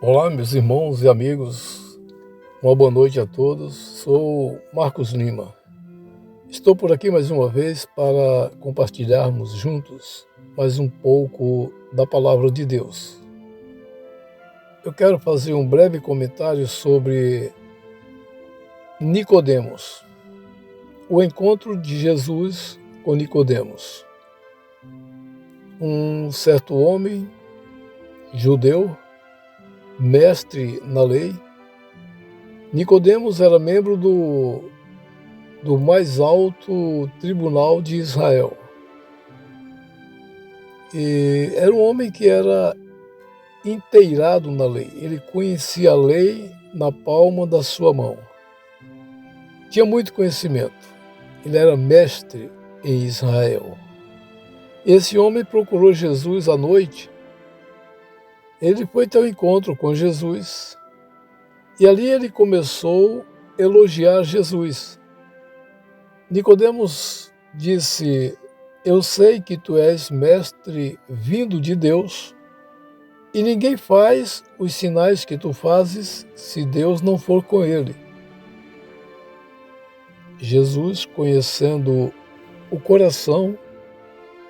Olá, meus irmãos e amigos, uma boa noite a todos. Sou Marcos Lima. Estou por aqui mais uma vez para compartilharmos juntos mais um pouco da Palavra de Deus. Eu quero fazer um breve comentário sobre Nicodemos, o encontro de Jesus com Nicodemos. Um certo homem judeu, mestre na lei. Nicodemos era membro do mais alto tribunal de Israel. E era um homem que era inteirado na lei. Ele conhecia a lei na palma da sua mão. Tinha muito conhecimento. Ele era mestre em Israel. Esse homem procurou Jesus à noite. Ele foi ter um encontro com Jesus. E ali ele começou a elogiar Jesus. Nicodemos disse: eu sei que tu és mestre vindo de Deus, e ninguém faz os sinais que tu fazes se Deus não for com ele. Jesus, conhecendo o coração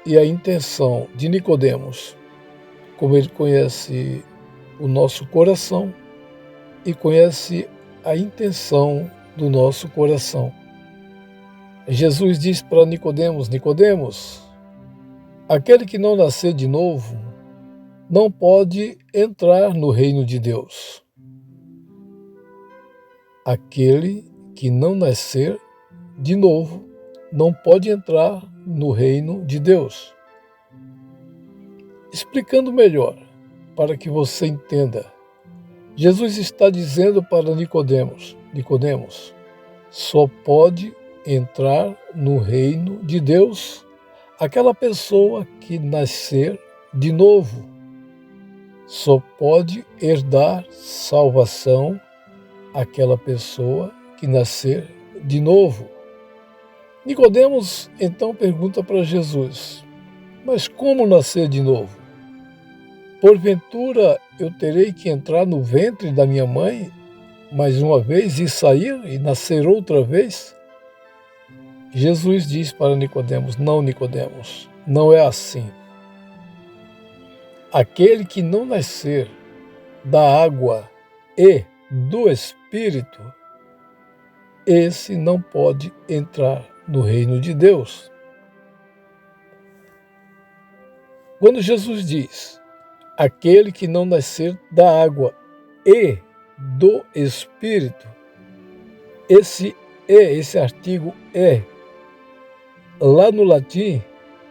e a intenção de Nicodemos, como ele conhece o nosso coração e conhece a intenção do nosso coração. Jesus diz para Nicodemos: Nicodemos, aquele que não nascer de novo não pode entrar no reino de Deus. Aquele que não nascer de novo não pode entrar no reino de Deus. Explicando melhor, para que você entenda, Jesus está dizendo para Nicodemos: Nicodemos, só pode entrar no reino de Deus aquela pessoa que nascer de novo. Só pode herdar salvação aquela pessoa que nascer de novo. Nicodemos então pergunta para Jesus: mas como nascer de novo? Porventura eu terei que entrar no ventre da minha mãe mais uma vez e sair e nascer outra vez? Jesus diz para Nicodemos: não, Nicodemos, não é assim. Aquele que não nascer da água e do Espírito, esse não pode entrar no reino de Deus. Quando Jesus diz: aquele que não nascer da água e do Espírito, esse artigo lá no latim,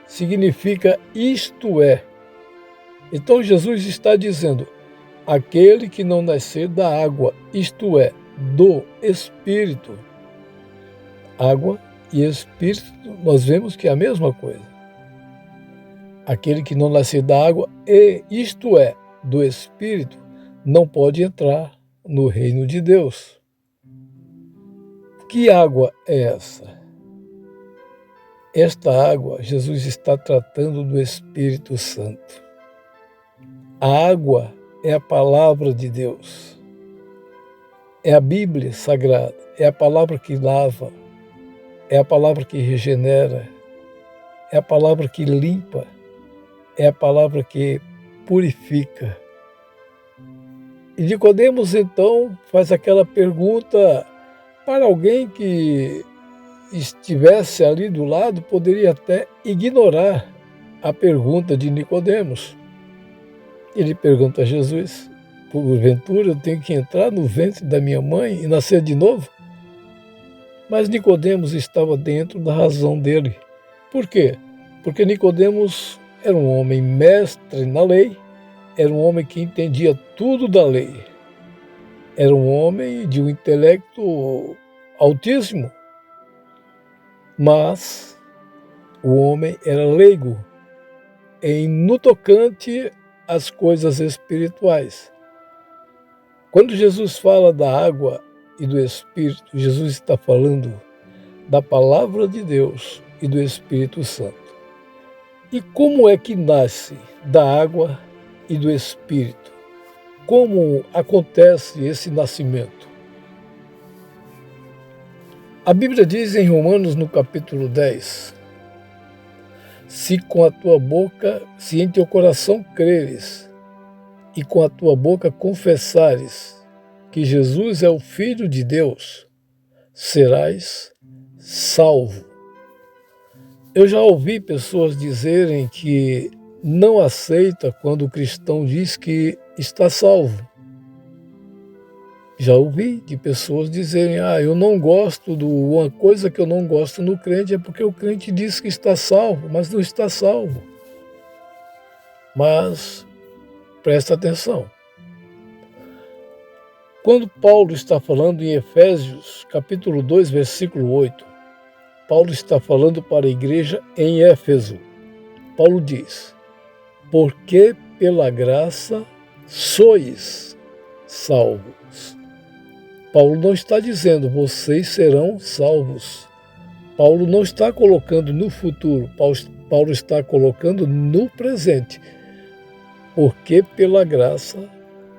significa isto é. Então Jesus está dizendo: aquele que não nascer da água, isto é, do Espírito. Água e Espírito, nós vemos que é a mesma coisa. Aquele que não nascer da água, e isto é, do Espírito, não pode entrar no reino de Deus. Que água é essa? Esta água, Jesus está tratando do Espírito Santo. A água é a palavra de Deus. É a Bíblia Sagrada. É a palavra que lava. É a palavra que regenera. É a palavra que limpa. É a palavra que purifica. E Nicodemos então faz aquela pergunta para alguém que estivesse ali do lado, poderia até ignorar a pergunta de Nicodemos. Ele pergunta a Jesus: porventura eu tenho que entrar no ventre da minha mãe e nascer de novo? Mas Nicodemos estava dentro da razão dele. Por quê? Porque Nicodemos era um homem mestre na lei, era um homem que entendia tudo da lei, era um homem de um intelecto altíssimo, mas o homem era leigo no tocante às coisas espirituais. Quando Jesus fala da água e do Espírito, Jesus está falando da palavra de Deus e do Espírito Santo. E como é que nasce da água e do Espírito? como acontece esse nascimento? A Bíblia diz em Romanos, no capítulo 10, se em teu coração creres e com a tua boca confessares que Jesus é o Filho de Deus, serás salvo. Eu já ouvi pessoas dizerem que não aceita quando o cristão diz que está salvo. Já ouvi de pessoas dizerem, eu não gosto uma coisa que eu não gosto no crente é porque o crente diz que está salvo, mas não está salvo. Mas presta atenção. Quando Paulo está falando em Efésios, capítulo 2, versículo 8, Paulo está falando para a igreja em Éfeso. Paulo diz, porque pela graça sois salvos. Paulo não está dizendo, vocês serão salvos. Paulo não está colocando no futuro, Paulo está colocando no presente. Porque pela graça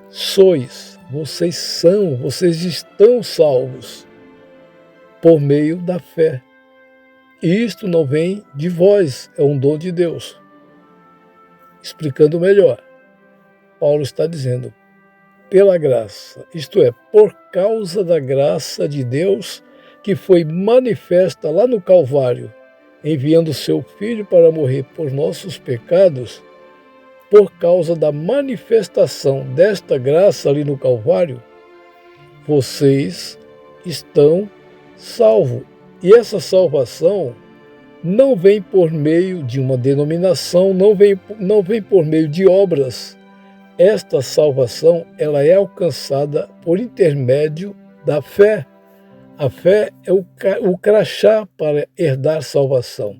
sois, vocês estão salvos por meio da fé. E isto não vem de vós, é um dom de Deus. Explicando melhor, Paulo está dizendo, pela graça, isto é, por causa da graça de Deus que foi manifesta lá no Calvário, enviando seu Filho para morrer por nossos pecados, por causa da manifestação desta graça ali no Calvário, vocês estão salvos. E essa salvação não vem por meio de uma denominação, não vem por meio de obras. Esta salvação ela é alcançada por intermédio da fé. A fé é o crachá para herdar salvação.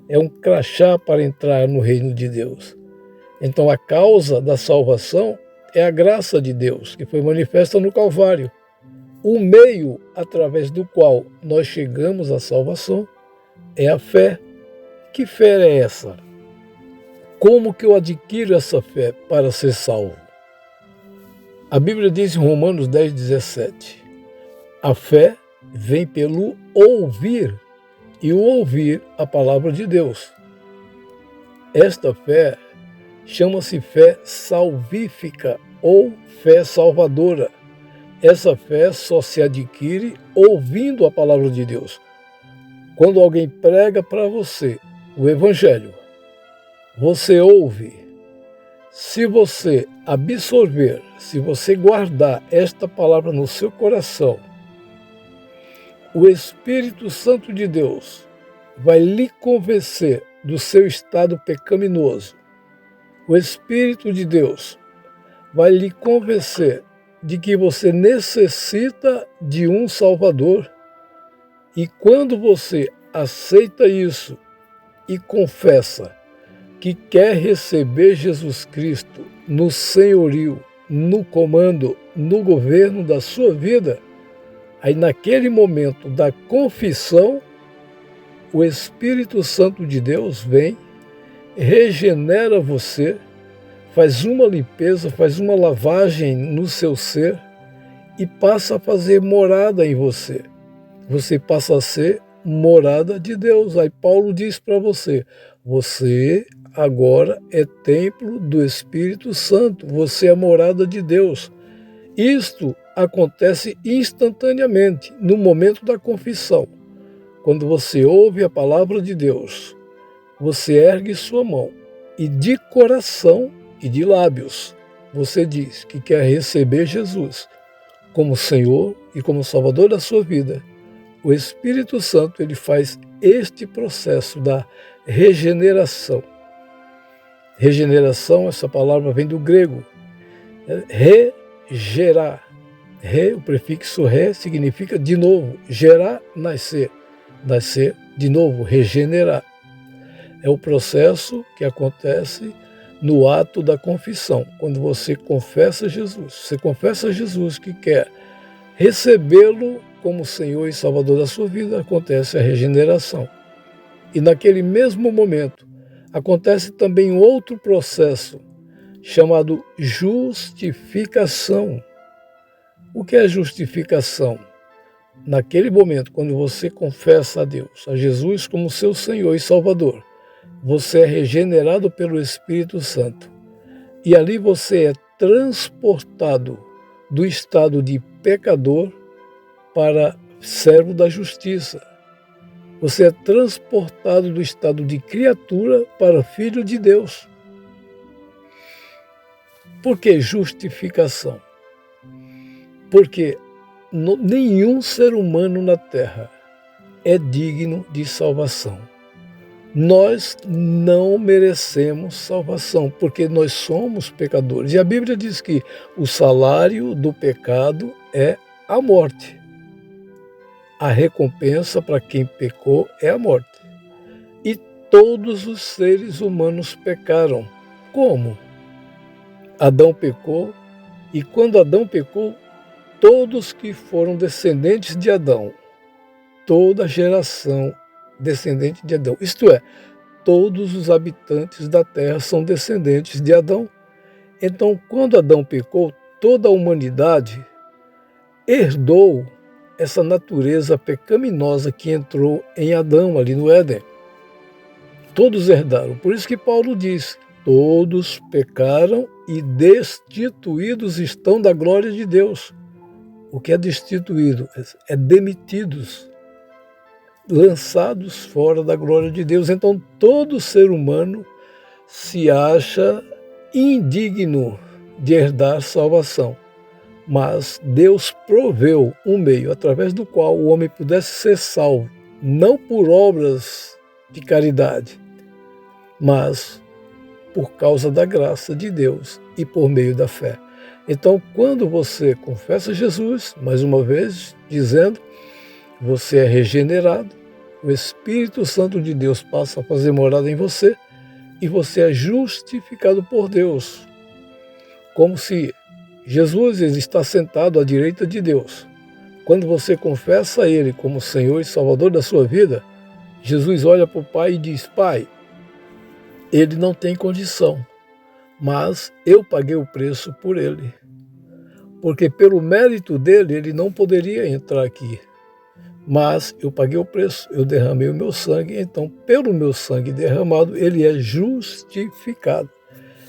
É um crachá para entrar no reino de Deus. Então a causa da salvação é a graça de Deus, que foi manifesta no Calvário. O meio através do qual nós chegamos à salvação é a fé. Que fé é essa? Como que eu adquiro essa fé para ser salvo? A Bíblia diz em Romanos 10, 17, a fé vem pelo ouvir, e o ouvir a palavra de Deus. Esta fé chama-se fé salvífica ou fé salvadora. Essa fé só se adquire ouvindo a palavra de Deus. Quando alguém prega para você o Evangelho, você ouve. Se você absorver, se você guardar esta palavra no seu coração, o Espírito Santo de Deus vai lhe convencer do seu estado pecaminoso. O Espírito de Deus vai lhe convencer de que você necessita de um Salvador. E quando você aceita isso e confessa que quer receber Jesus Cristo no senhorio, no comando, no governo da sua vida, aí naquele momento da confissão, o Espírito Santo de Deus vem, regenera você, faz uma limpeza, faz uma lavagem no seu ser e passa a fazer morada em você. Você passa a ser morada de Deus. Aí Paulo diz para você, você agora é templo do Espírito Santo, você é morada de Deus. Isto acontece instantaneamente, no momento da confissão. Quando você ouve a palavra de Deus, você ergue sua mão e de coração e de lábios você diz que quer receber Jesus como Senhor e como Salvador da sua vida. O Espírito Santo ele faz este processo da regeneração. Regeneração, essa palavra vem do grego. Regerar. O prefixo re significa de novo. Gerar, nascer. Nascer de novo, regenerar. É o processo que acontece no ato da confissão. Quando você confessa Jesus, você confessa a Jesus que quer recebê-lo como Senhor e Salvador da sua vida, acontece a regeneração. E naquele mesmo momento, acontece também outro processo chamado justificação. O que é justificação? Naquele momento, quando você confessa a Deus, a Jesus como seu Senhor e Salvador, você é regenerado pelo Espírito Santo. E ali você é transportado do estado de pecador para servo da justiça. Você é transportado do estado de criatura para filho de Deus. Por que justificação? Porque nenhum ser humano na Terra é digno de salvação. Nós não merecemos salvação, porque nós somos pecadores. E a Bíblia diz que o salário do pecado é a morte. A recompensa para quem pecou é a morte. E todos os seres humanos pecaram. Como? Adão pecou, e quando Adão pecou, todos que foram descendentes de Adão, toda geração descendente de Adão, isto é, todos os habitantes da terra são descendentes de Adão. Então, quando Adão pecou, toda a humanidade herdou essa natureza pecaminosa que entrou em Adão, ali no Éden. Todos herdaram. Por isso que Paulo diz, todos pecaram e destituídos estão da glória de Deus. O que é destituído? É demitidos, lançados fora da glória de Deus. Então, todo ser humano se acha indigno de herdar salvação. Mas Deus proveu um meio através do qual o homem pudesse ser salvo, não por obras de caridade, mas por causa da graça de Deus e por meio da fé. Então, quando você confessa Jesus, mais uma vez, dizendo, você é regenerado, o Espírito Santo de Deus passa a fazer morada em você e você é justificado por Deus. Como se Jesus está sentado à direita de Deus. Quando você confessa a Ele como Senhor e Salvador da sua vida, Jesus olha para o Pai e diz, Pai, Ele não tem condição, mas eu paguei o preço por Ele. Porque pelo mérito dele, Ele não poderia entrar aqui. Mas eu paguei o preço, eu derramei o meu sangue, então pelo meu sangue derramado, Ele é justificado.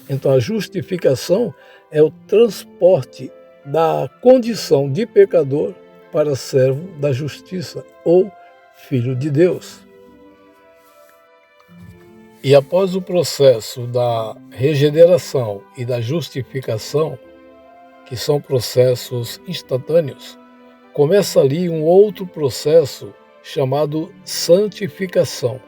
Então a justificação é o transporte da condição de pecador para servo da justiça ou filho de Deus. E após o processo da regeneração e da justificação, que são processos instantâneos, começa ali um outro processo chamado santificação,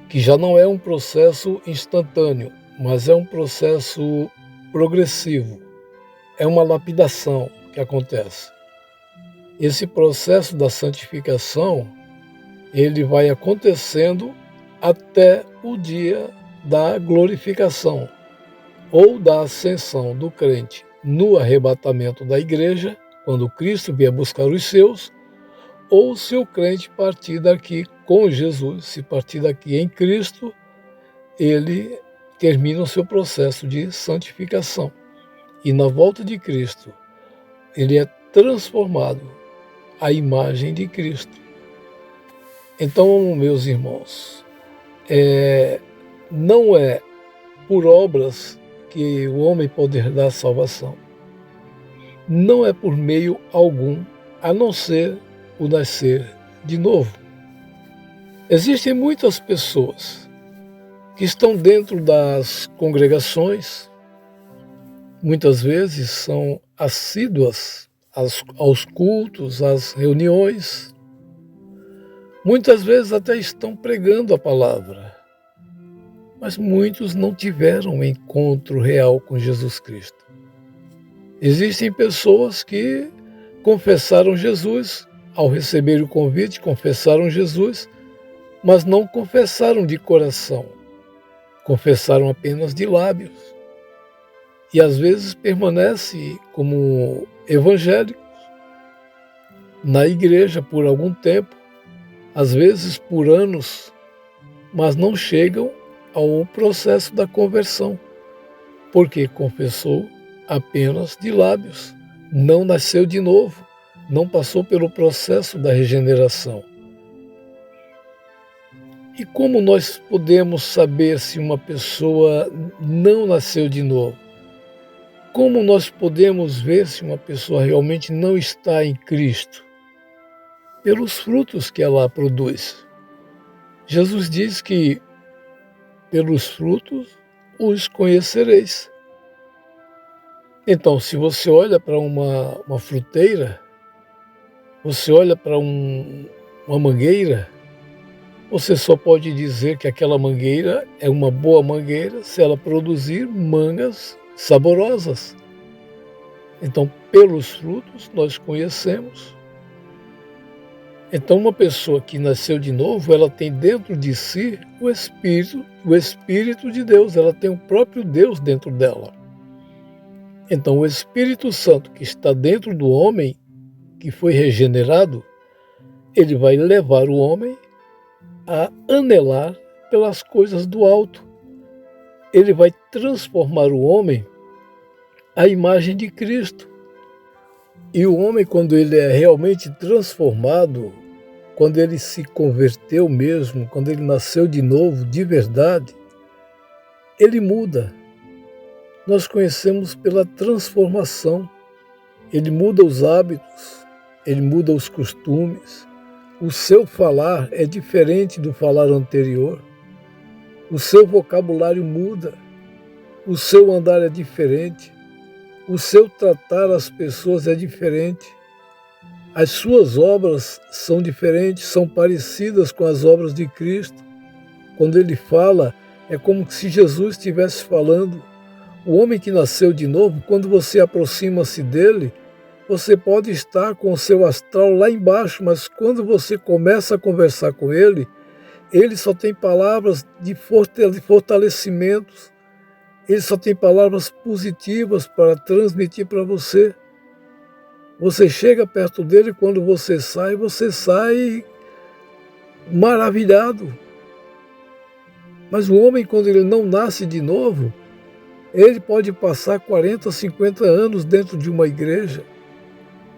que já não é um processo instantâneo, mas é um processo progressivo. É uma lapidação que acontece. Esse processo da santificação, ele vai acontecendo até o dia da glorificação ou da ascensão do crente no arrebatamento da igreja, quando Cristo vier buscar os seus, ou se o crente partir daqui com Jesus, se partir daqui em Cristo, ele termina o seu processo de santificação. E na volta de Cristo, ele é transformado à imagem de Cristo. Então, meus irmãos, não é por obras que o homem pode herdar salvação. Não é por meio algum, a não ser o nascer de novo. Existem muitas pessoas que estão dentro das congregações, muitas vezes são assíduas aos cultos, às reuniões, muitas vezes até estão pregando a palavra, mas muitos não tiveram um encontro real com Jesus Cristo. Existem pessoas que confessaram Jesus, ao receber o convite, confessaram Jesus, mas não confessaram de coração, confessaram apenas de lábios. E às vezes permanece como evangélicos na igreja por algum tempo, às vezes por anos, mas não chegam ao processo da conversão. porque confessou apenas de lábios, não nasceu de novo, não passou pelo processo da regeneração. E como nós podemos saber se uma pessoa não nasceu de novo? Como nós podemos ver se uma pessoa realmente não está em Cristo? Pelos frutos que ela produz. Jesus diz que pelos frutos os conhecereis. Então, se você olha para uma fruteira, você olha para uma mangueira, você só pode dizer que aquela mangueira é uma boa mangueira se ela produzir mangas saborosas. Então, pelos frutos nós conhecemos. Então, uma pessoa que nasceu de novo, ela tem dentro de si o Espírito de Deus, ela tem o próprio Deus dentro dela. Então, o Espírito Santo que está dentro do homem, que foi regenerado, ele vai levar o homem a anelar pelas coisas do alto. Ele vai transformar o homem à imagem de Cristo. E o homem, quando ele é realmente transformado, quando ele se converteu mesmo, quando ele nasceu de novo, de verdade, ele muda. Nós conhecemos pela transformação. Ele muda os hábitos, ele muda os costumes. O seu falar é diferente do falar anterior. O seu vocabulário muda. O seu andar é diferente. O seu tratar as pessoas é diferente. As suas obras são diferentes, são parecidas com as obras de Cristo. Quando ele fala, é como se Jesus estivesse falando. O homem que nasceu de novo, quando você aproxima-se dele, você pode estar com o seu astral lá embaixo, mas quando você começa a conversar com ele, ele só tem palavras de fortalecimentos, ele só tem palavras positivas para transmitir para você. Você chega perto dele, quando você sai maravilhado. Mas o homem, quando ele não nasce de novo, ele pode passar 40, 50 anos dentro de uma igreja,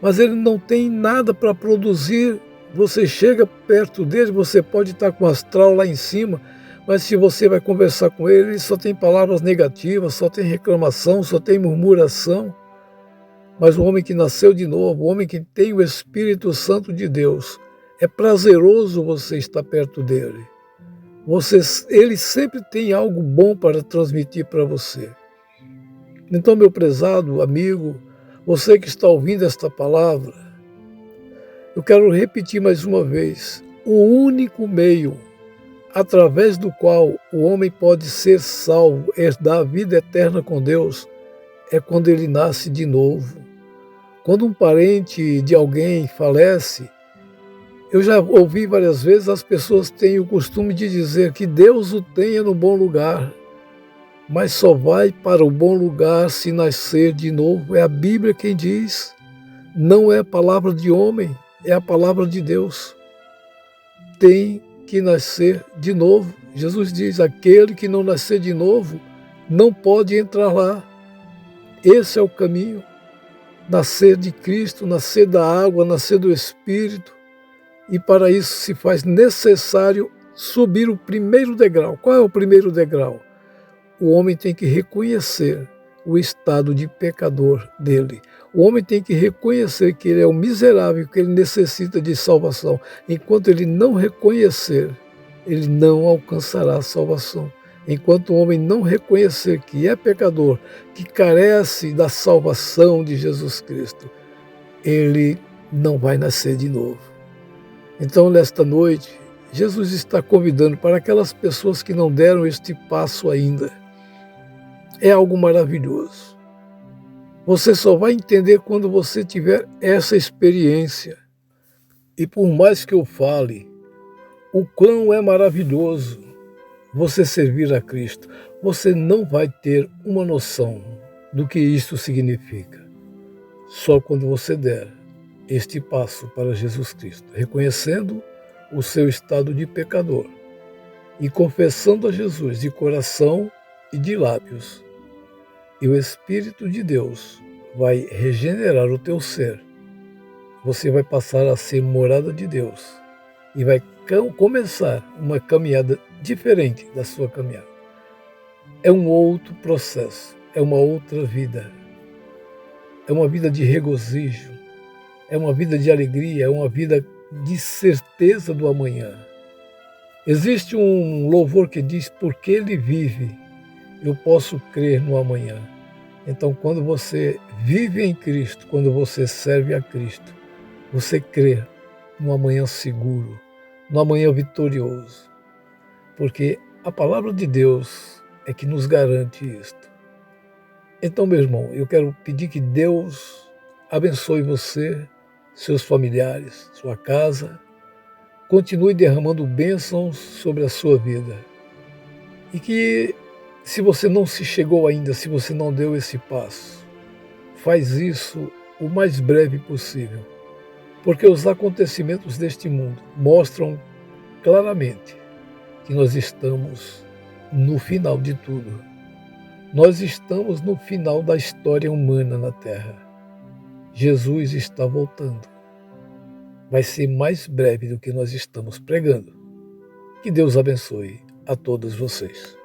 mas ele não tem nada para produzir. Você chega perto dele, você pode estar com o astral lá em cima, mas se você vai conversar com ele, ele só tem palavras negativas, só tem reclamação, só tem murmuração. Mas o homem que nasceu de novo, o homem que tem o Espírito Santo de Deus, é prazeroso você estar perto dele. Ele sempre tem algo bom para transmitir para você. Então, meu prezado amigo, você que está ouvindo esta palavra, eu quero repetir mais uma vez: o único meio através do qual o homem pode ser salvo, herdar a vida eterna com Deus, é quando ele nasce de novo. Quando um parente de alguém falece, eu já ouvi várias vezes as pessoas têm o costume de dizer que Deus o tenha no bom lugar, mas só vai para o bom lugar se nascer de novo. É a Bíblia quem diz, não é a palavra de homem, é a palavra de Deus. Tem que nascer de novo. Jesus diz, aquele que não nascer de novo não pode entrar lá. Esse é o caminho. Nascer de Cristo, nascer da água, nascer do Espírito. E para isso se faz necessário subir o primeiro degrau. Qual é o primeiro degrau? O homem tem que reconhecer o estado de pecador dele. O homem tem que reconhecer que ele é um miserável, que ele necessita de salvação. Enquanto ele não reconhecer, ele não alcançará a salvação. Enquanto o homem não reconhecer que é pecador, que carece da salvação de Jesus Cristo, ele não vai nascer de novo. Então, nesta noite, Jesus está convidando para aquelas pessoas que não deram este passo ainda. É algo maravilhoso. Você só vai entender quando você tiver essa experiência. E por mais que eu fale, o quão é maravilhoso você servir a Cristo, você não vai ter uma noção do que isso significa. Só quando você der este passo para Jesus Cristo, reconhecendo o seu estado de pecador e confessando a Jesus de coração e de lábios, e o Espírito de Deus vai regenerar o teu ser. Você vai passar a ser morada de Deus e vai começar uma caminhada diferente da sua caminhada. É um outro processo, é uma outra vida. É uma vida de regozijo, é uma vida de alegria, é uma vida de certeza do amanhã. Existe um louvor que diz: porque ele vive, eu posso crer no amanhã. Então, quando você vive em Cristo, quando você serve a Cristo, você crê no amanhã seguro, no amanhã vitorioso. Porque a palavra de Deus é que nos garante isto. Então, meu irmão, eu quero pedir que Deus abençoe você, seus familiares, sua casa, continue derramando bênçãos sobre a sua vida. E que, se você não se chegou ainda, se você não deu esse passo, faz isso o mais breve possível, porque os acontecimentos deste mundo mostram claramente que nós estamos no final de tudo. Nós estamos no final da história humana na Terra. Jesus está voltando. Vai ser mais breve do que nós estamos pregando. Que Deus abençoe a todos vocês.